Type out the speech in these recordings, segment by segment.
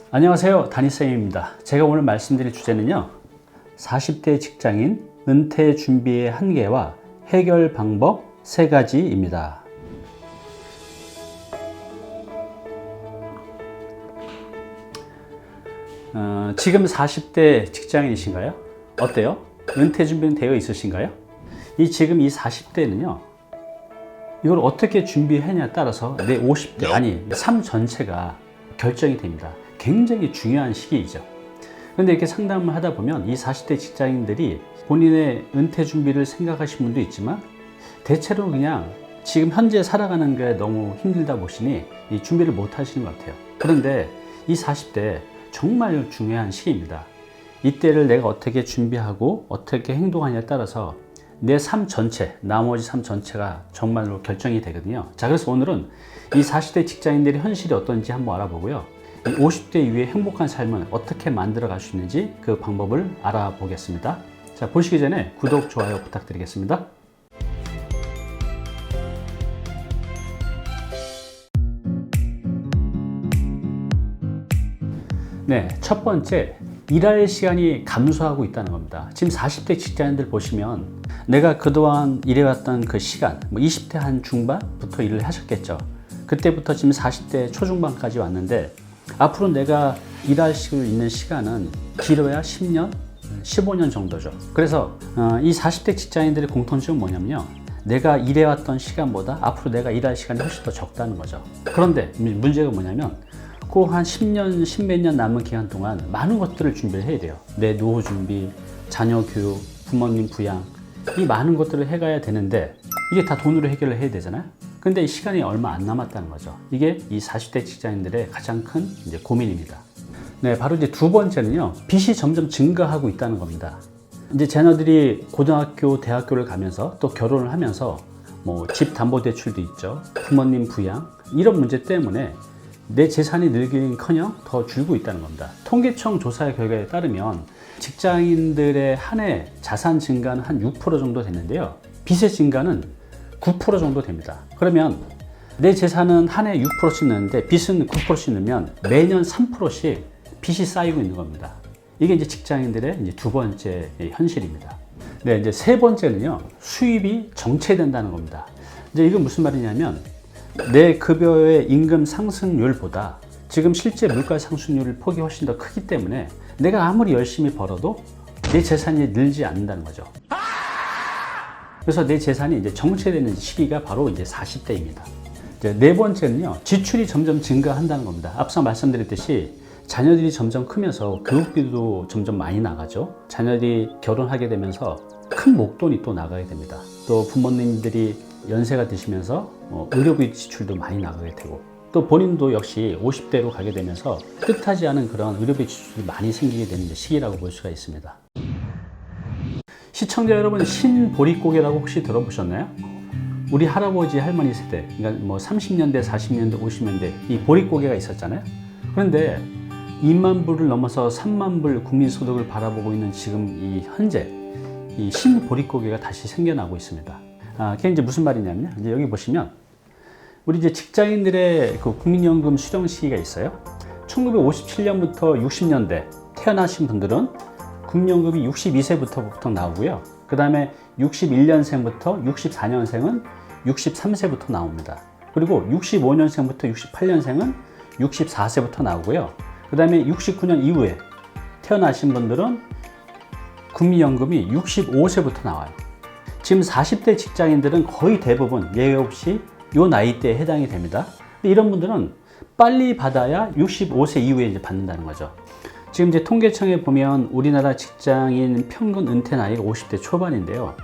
안녕하세요, 다니쌤입니다. 제가 오늘 말씀드릴 주제는요, 40대 직장인 은퇴 준비의 한계와 해결 방법 3가지입니다. 지금 40대 직장인이신가요? 어때요? 은퇴 준비는 되어 있으신가요? 지금 이 40대는요, 이걸 어떻게 준비하냐에 따라서 내 50대, 아니 삶 전체가 결정이 됩니다. 굉장히 중요한 시기이죠. 그런데 이렇게 상담을 하다 보면 이 40대 직장인들이 본인의 은퇴 준비를 생각하시는 분도 있지만, 대체로 그냥 지금 현재 살아가는 게 너무 힘들다 보시니 이 준비를 못 하시는 것 같아요. 그런데 이 40대 정말 중요한 시기입니다. 이때를 내가 어떻게 준비하고 어떻게 행동하냐에 따라서 내 삶 전체, 나머지 삶 전체가 정말로 결정이 되거든요. 자, 그래서 오늘은 이 40대 직장인들의 현실이 어떤지 한번 알아보고요, 이 50대 이후의 행복한 삶을 어떻게 만들어 갈 수 있는지 그 방법을 알아보겠습니다. 자, 보시기 전에 구독, 좋아요 부탁드리겠습니다. 네, 첫 번째, 일할 시간이 감소하고 있다는 겁니다. 지금 40대 직장인들 보시면 내가 그동안 일해왔던 그 시간, 20대 한 중반부터 일을 하셨겠죠. 그때부터 지금 40대 초중반까지 왔는데, 앞으로 내가 일할 수 있는 시간은 길어야 10년, 15년 정도죠. 그래서 이 40대 직장인들의 공통점은 뭐냐면요, 내가 일해왔던 시간보다 앞으로 내가 일할 시간이 훨씬 더 적다는 거죠. 그런데 문제가 뭐냐면, 그 한 10년, 10몇 년 남은 기간 동안 많은 것들을 준비를 해야 돼요. 내 노후 준비, 자녀 교육, 부모님 부양, 이 많은 것들을 해가야 되는데, 이게 다 돈으로 해결을 해야 되잖아요. 근데 이 시간이 얼마 안 남았다는 거죠. 이게 이 40대 직장인들의 가장 큰 고민입니다. 네, 바로 이제 두 번째는요, 빚이 점점 증가하고 있다는 겁니다. 이제 자녀들이 고등학교, 대학교를 가면서 또 결혼을 하면서 집 담보 대출도 있죠. 부모님 부양, 이런 문제 때문에 내 재산이 늘기는커녕 더 줄고 있다는 겁니다. 통계청 조사 결과에 따르면 직장인들의 한 해 자산 증가는 한 6% 정도 됐는데요, 빚의 증가는 9% 정도 됩니다. 그러면 내 재산은 한 해 6%씩 느는데 빚은 9%씩 늘면 매년 3%씩 빚이 쌓이고 있는 겁니다. 이게 이제 직장인들의 이제 두 번째 현실입니다. 네, 이제 세 번째는요, 수입이 정체된다는 겁니다. 이제 이건 무슨 말이냐면, 내 급여의 임금 상승률보다 지금 실제 물가 상승률 폭이 훨씬 더 크기 때문에 내가 아무리 열심히 벌어도 내 재산이 늘지 않는다는 거죠. 그래서 내 재산이 이제 정체되는 시기가 바로 이제 40대입니다. 이제 네 번째는요, 지출이 점점 증가한다는 겁니다. 앞서 말씀드렸듯이 자녀들이 점점 크면서 교육비도 점점 많이 나가죠. 자녀들이 결혼하게 되면서 큰 목돈이 또 나가게 됩니다. 또 부모님들이 연세가 드시면서 의료비 지출도 많이 나가게 되고, 또 본인도 역시 50대로 가게 되면서 뜻하지 않은 그런 의료비 지출이 많이 생기게 되는 시기라고 볼 수가 있습니다. 시청자 여러분, 신보릿고개라고 혹시 들어보셨나요? 우리 할아버지 할머니 세대, 그러니까 30년대, 40년대, 50년대 이 보릿고개가 있었잖아요. 그런데 2만 불을 넘어서 3만 불 국민소득을 바라보고 있는 지금 이 현재 이 신보릿고개가 다시 생겨나고 있습니다. 그게 이제 무슨 말이냐면요, 이제 여기 보시면 우리 이제 직장인들의 그 국민연금 수령 시기가 있어요. 1957년부터 60년대 태어나신 분들은 국민연금이 62세부터 보통 나오고요. 그 다음에 61년생부터 64년생은 63세부터 나옵니다. 그리고 65년생부터 68년생은 64세부터 나오고요. 그 다음에 69년 이후에 태어나신 분들은 국민연금이 65세부터 나와요. 지금 40대 직장인들은 거의 대부분 예외 없이 이 나이대에 해당이 됩니다. 근데 이런 분들은 빨리 받아야 65세 이후에 이제 받는다는 거죠. 지금 이제 통계청에 보면 우리나라 직장인 평균 은퇴 나이가 50대 초반인데요.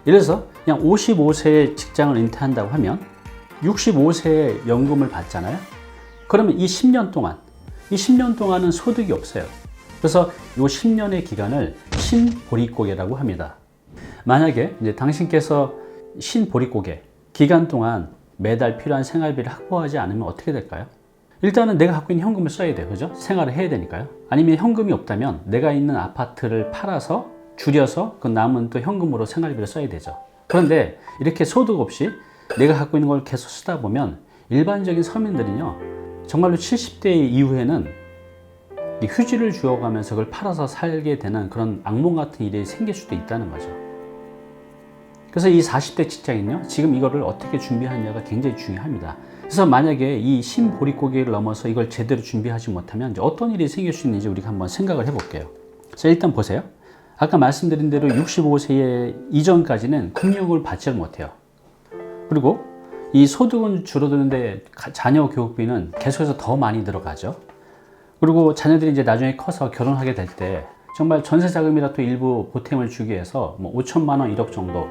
예를 들어서 그냥 55세에 직장을 은퇴한다고 하면 65세에 연금을 받잖아요. 그러면 이 10년 동안은 소득이 없어요. 그래서 이 10년의 기간을 신보릿고개라고 합니다. 만약에 이제 당신께서 신보릿고개 기간 동안 매달 필요한 생활비를 확보하지 않으면 어떻게 될까요? 일단은 내가 갖고 있는 현금을 써야 돼요. 그죠? 생활을 해야 되니까요. 아니면 현금이 없다면 내가 있는 아파트를 팔아서 줄여서 그 남은 또 현금으로 생활비를 써야 되죠. 그런데 이렇게 소득 없이 내가 갖고 있는 걸 계속 쓰다 보면 일반적인 서민들은요, 정말로 70대 이후에는 휴지를 주워가면서 그걸 팔아서 살게 되는 그런 악몽 같은 일이 생길 수도 있다는 거죠. 그래서 이 40대 직장인요, 지금 이거를 어떻게 준비하느냐가 굉장히 중요합니다. 그래서 만약에 이 신보릿고개를 넘어서 이걸 제대로 준비하지 못하면 이제 어떤 일이 생길 수 있는지 우리가 한번 생각을 해볼게요. 자, 일단 보세요. 아까 말씀드린 대로 65세 이전까지는 국민연금을 받지 못해요. 그리고 이 소득은 줄어드는데 자녀 교육비는 계속해서 더 많이 들어가죠. 그리고 자녀들이 이제 나중에 커서 결혼하게 될 때 정말 전세 자금이라도 일부 보탬을 주기 위해서 뭐 5천만 원, 1억 정도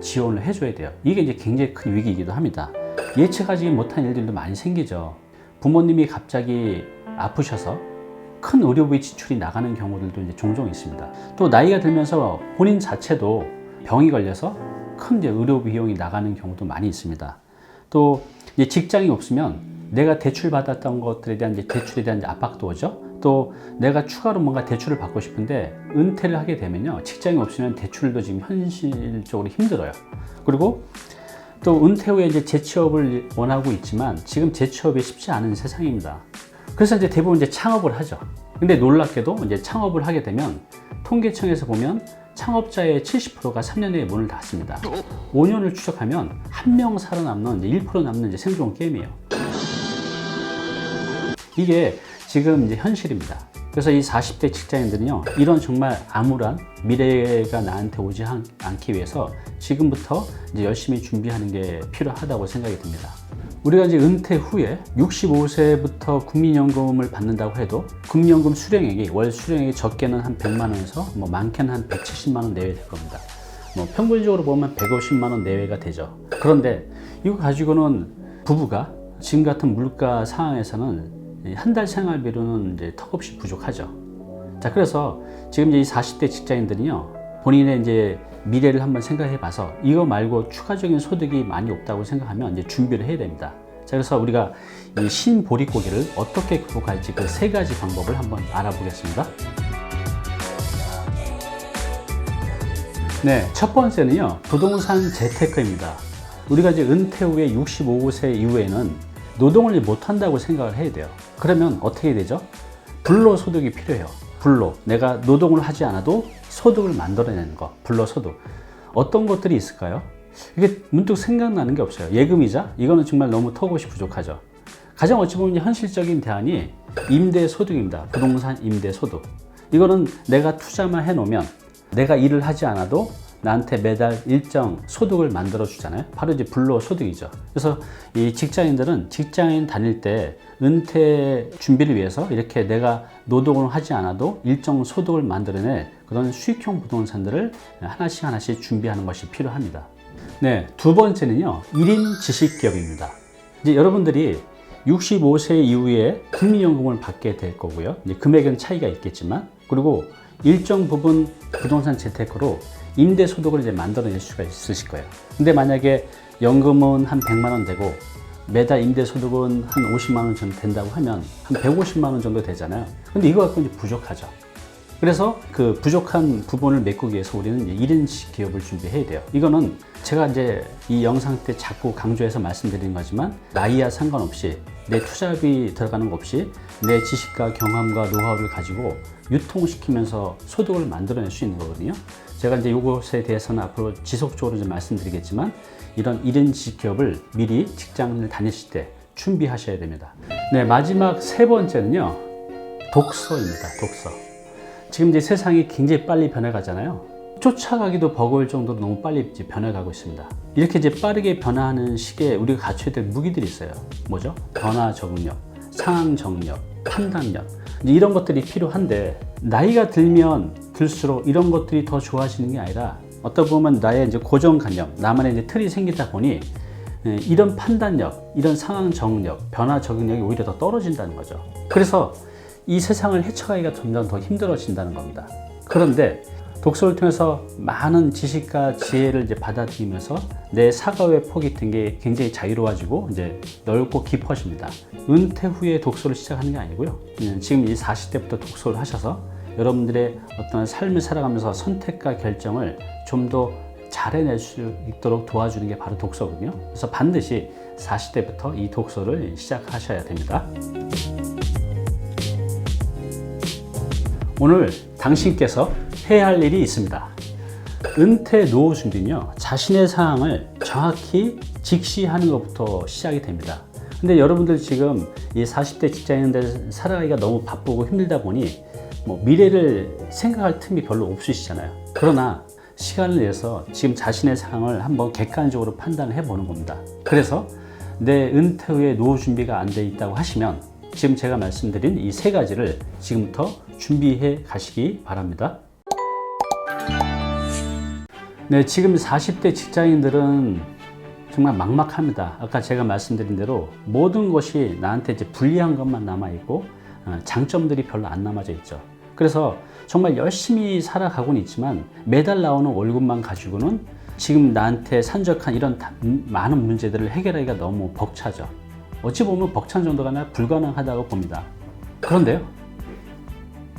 지원을 해줘야 돼요. 이게 이제 굉장히 큰 위기이기도 합니다. 예측하지 못한 일들도 많이 생기죠. 부모님이 갑자기 아프셔서 큰 의료비 지출이 나가는 경우들도 이제 종종 있습니다. 또 나이가 들면서 본인 자체도 병이 걸려서 큰 이제 의료 비용이 나가는 경우도 많이 있습니다. 또 이제 직장이 없으면 내가 대출 받았던 것들에 대한 이제 대출에 대한 이제 압박도 오죠. 또 내가 추가로 뭔가 대출을 받고 싶은데 은퇴를 하게 되면요, 직장이 없으면 대출도 지금 현실적으로 힘들어요. 그리고 또 은퇴 후에 이제 재취업을 원하고 있지만 지금 재취업이 쉽지 않은 세상입니다. 그래서 이제 대부분 이제 창업을 하죠. 근데 놀랍게도 이제 창업을 하게 되면 통계청에서 보면 창업자의 70%가 3년 내에 문을 닫습니다. 5년을 추적하면 한 명 살아남는 이제 1% 남는 이제 생존 게임이에요. 이게 지금 이제 현실입니다. 그래서 이 40대 직장인들은요, 이런 정말 암울한 미래가 나한테 오지 않기 위해서 지금부터 이제 열심히 준비하는 게 필요하다고 생각이 듭니다. 우리가 이제 은퇴 후에 65세부터 국민연금을 받는다고 해도 국민연금 수령액이 월 수령액이 적게는 한 100만 원에서 뭐 많게는 한 170만 원 내외 될 겁니다. 뭐 평균적으로 보면 150만 원 내외가 되죠. 그런데 이거 가지고는 부부가 지금 같은 물가 상황에서는 한 달 생활비로는 이제 턱없이 부족하죠. 자, 그래서 지금 이제 이 40대 직장인들은요, 본인의 이제 미래를 한번 생각해 봐서 이거 말고 추가적인 소득이 많이 없다고 생각하면 이제 준비를 해야 됩니다. 자, 그래서 우리가 이 신보릿고개를 어떻게 극복할지 그 세 가지 방법을 한번 알아보겠습니다. 네, 첫 번째는요, 부동산 재테크입니다. 우리가 이제 은퇴 후에 65세 이후에는 노동을 못한다고 생각을 해야 돼요. 그러면 어떻게 되죠? 불로소득이 필요해요. 불로. 내가 노동을 하지 않아도 소득을 만들어내는 거. 불로소득. 어떤 것들이 있을까요? 이게 문득 생각나는 게 없어요. 예금이자? 이거는 정말 너무 턱없이 부족하죠. 가장 어찌 보면 현실적인 대안이 임대소득입니다. 부동산 임대소득. 이거는 내가 투자만 해놓으면 내가 일을 하지 않아도 나한테 매달 일정 소득을 만들어 주잖아요. 바로 이제 불로소득이죠. 그래서 이 직장인들은 직장인 다닐 때 은퇴 준비를 위해서 이렇게 내가 노동을 하지 않아도 일정 소득을 만들어낼 그런 수익형 부동산들을 하나씩 준비하는 것이 필요합니다. 네, 두 번째는요, 1인 지식기업입니다. 이제 여러분들이 65세 이후에 국민연금을 받게 될 거고요. 이제 금액은 차이가 있겠지만, 그리고 일정 부분 부동산 재테크로 임대소득을 이제 만들어낼 수가 있으실 거예요. 근데 만약에 연금은 한 100만 원 되고 매달 임대소득은 한 50만 원 정도 된다고 하면 한 150만 원 정도 되잖아요. 근데 이거 갖고 이제 부족하죠. 그래서 그 부족한 부분을 메꾸기 위해서 우리는 이제 1인 기업을 준비해야 돼요. 이거는 제가 이제 이 영상 때 자꾸 강조해서 말씀드리는 거지만 나이와 상관없이 내 투자비 들어가는 것 없이 내 지식과 경험과 노하우를 가지고 유통시키면서 소득을 만들어낼 수 있는 거거든요. 제가 이제 이것에 대해서는 앞으로 지속적으로 좀 말씀드리겠지만 이런 1인 지식기업을 미리 직장을 다니실 때 준비하셔야 됩니다. 네, 마지막 세 번째는요, 독서입니다. 독서. 지금 이제 세상이 굉장히 빨리 변해가잖아요. 쫓아가기도 버거울 정도로 너무 빨리 이제 변해가고 있습니다. 이렇게 이제 빠르게 변화하는 시기에 우리가 갖춰야 될 무기들이 있어요. 뭐죠? 변화 적응력, 상황 정력, 판단력. 이제 이런 것들이 필요한데 나이가 들면 들수록 이런 것들이 더 좋아지는 게 아니라 어떤 보면 나의 이제 고정관념, 나만의 이제 틀이 생기다 보니 이런 판단력, 이런 상황 정력, 변화 적응력이 오히려 더 떨어진다는 거죠. 그래서 이 세상을 헤쳐가기가 점점 더 힘들어진다는 겁니다. 그런데 독서를 통해서 많은 지식과 지혜를 이제 받아들이면서 내 사고의 폭이 굉장히 자유로워지고 이제 넓고 깊어집니다. 은퇴 후에 독서를 시작하는 게 아니고요. 지금 이 40대부터 독서를 하셔서 여러분들의 어떤 삶을 살아가면서 선택과 결정을 좀 더 잘해낼 수 있도록 도와주는 게 바로 독서거든요. 그래서 반드시 40대부터 이 독서를 시작하셔야 됩니다. 오늘 당신께서 해야 할 일이 있습니다. 은퇴 노후 준비는요, 자신의 상황을 정확히 직시하는 것부터 시작이 됩니다. 근데 여러분들 지금 이 40대 직장인들 살아가기가 너무 바쁘고 힘들다 보니 미래를 생각할 틈이 별로 없으시잖아요. 그러나 시간을 내서 지금 자신의 상황을 한번 객관적으로 판단을 해보는 겁니다. 그래서 내 은퇴 후에 노후 준비가 안 돼 있다고 하시면 지금 제가 말씀드린 이 세 가지를 지금부터 준비해 가시기 바랍니다. 네, 지금 40대 직장인들은 정말 막막합니다. 아까 제가 말씀드린 대로 모든 것이 나한테 이제 불리한 것만 남아있고 장점들이 별로 안 남아져 있죠. 그래서 정말 열심히 살아가고는 있지만 매달 나오는 월급만 가지고는 지금 나한테 산적한 이런 많은 문제들을 해결하기가 너무 벅차죠. 어찌 보면 벅찬 정도가 아니라 불가능하다고 봅니다. 그런데요,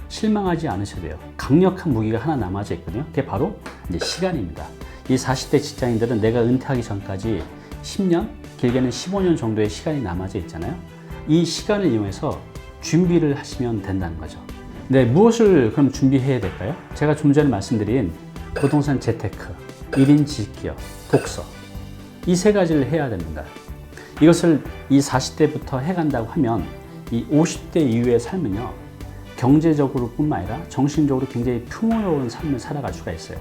실망하지 않으셔야 돼요. 강력한 무기가 하나 남아져 있거든요. 그게 바로 이제 시간입니다. 이 40대 직장인들은 내가 은퇴하기 전까지 10년, 길게는 15년 정도의 시간이 남아져 있잖아요. 이 시간을 이용해서 준비를 하시면 된다는 거죠. 네, 무엇을 그럼 준비해야 될까요? 제가 좀 전에 말씀드린 부동산 재테크, 1인 지식기업, 독서, 이 세 가지를 해야 됩니다. 이것을 이 40대부터 해간다고 하면 이 50대 이후의 삶은요, 경제적으로 뿐만 아니라 정신적으로 굉장히 풍요로운 삶을 살아갈 수가 있어요.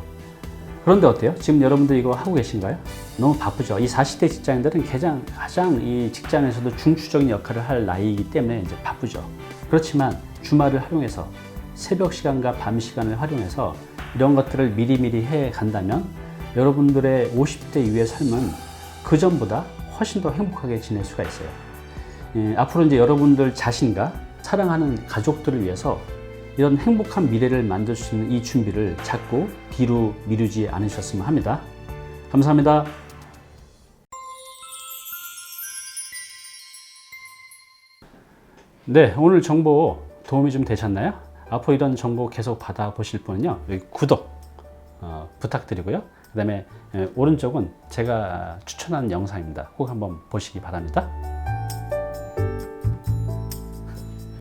그런데 어때요? 지금 여러분들 이거 하고 계신가요? 너무 바쁘죠? 이 40대 직장인들은 가장 이 직장에서도 중추적인 역할을 할 나이이기 때문에 이제 바쁘죠. 그렇지만 주말을 활용해서 새벽 시간과 밤 시간을 활용해서 이런 것들을 미리미리 해 간다면 여러분들의 50대 이후의 삶은 그 전보다 훨씬 더 행복하게 지낼 수가 있어요. 앞으로 이제 여러분들 자신과 사랑하는 가족들을 위해서 이런 행복한 미래를 만들 수 있는 이 준비를 자꾸 뒤로 미루지 않으셨으면 합니다. 감사합니다. 네, 오늘 정보 도움이 좀 되셨나요? 앞으로 이런 정보 계속 받아보실 분은요, 여기 구독 부탁드리고요. 그 다음에 오른쪽은 제가 추천하는 영상입니다. 꼭 한번 보시기 바랍니다.